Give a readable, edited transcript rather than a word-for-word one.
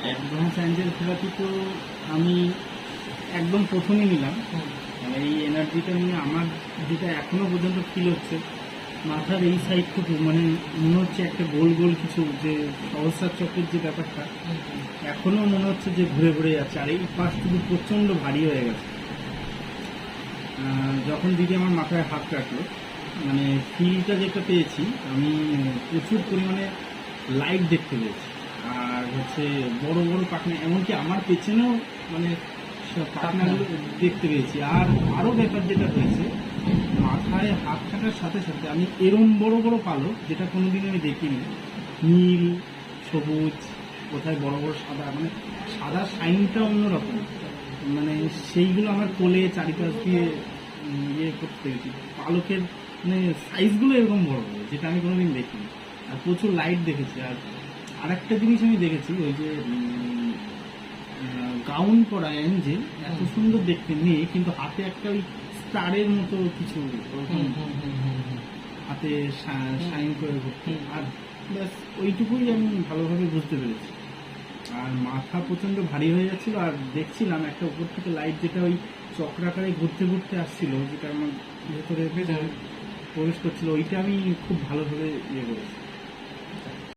Advance অ্যাঞ্জেলথেরাপি তো আমি একদম প্রথমে নিলাম। এই এনার্জিটা নিয়ে আমার যেটা এখনো পর্যন্ত ফিল হচ্ছে, মাথার এই সাইডটুকু মানে মনে হচ্ছে একটা গোল গোল কিছু, যে সহস্রার চক্রের যে ব্যাপারটা এখনো মনে হচ্ছে যে ঘুরে ঘুরে যাচ্ছে, আর এই পাশটুকু প্রচণ্ড ভারী হয়ে গেছে। যখন দিদি আমার মাথায় হাত রাখলো, মানে ফিলটা যেটা পেয়েছি, আমি প্রচুর পরিমাণে লাইট দেখতে পেয়েছি। আর হচ্ছে বড় বড় পাখনা, এমনকি আমার পেছনেও মানে পাখনাগুলো দেখতে পেয়েছি। আর আরও ব্যাপার যেটা হয়েছে, মাথায় হাত থাকার সাথে সাথে আমি এরম বড় বড় পালক, যেটা কোনোদিন আমি দেখিনি, নীল, সবুজ, কোথায় বড় বড় সাদা, মানে সাদা শাইনটা অন্যরকম, মানে সেইগুলো আমার কোলে চারিপাশ দিয়ে ইয়ে করতে পেরেছি। পালকের মানে সাইজগুলো এরকম বড় বড়, যেটা আমি কোনোদিন দেখিনি। আর প্রচুর লাইট দেখেছি। আর একটা জিনিস আমি দেখেছি, ওই যে গাউন পরা অ্যাঞ্জেল, এত সুন্দর দেখতে নেই, কিন্তু হাতে একটা ওই স্টারের মতো কিছু ওরকম হাতে শাইন করে ঘুরছে। আর ব্যাস ওইটুকুই আমি ভালোভাবে বুঝতে পেরেছি। আর মাথা প্রচণ্ড ভারী হয়ে যাচ্ছিল। আর দেখছিলাম একটা উপর থেকে লাইট, যেটা ওই চক্রাকারে ঘুরতে ঘুরতে আসছিল, যেটা আমার ভেতরে প্রবেশ করছিল, ওইটা আমি খুব ভালোভাবে ইয়ে করেছি।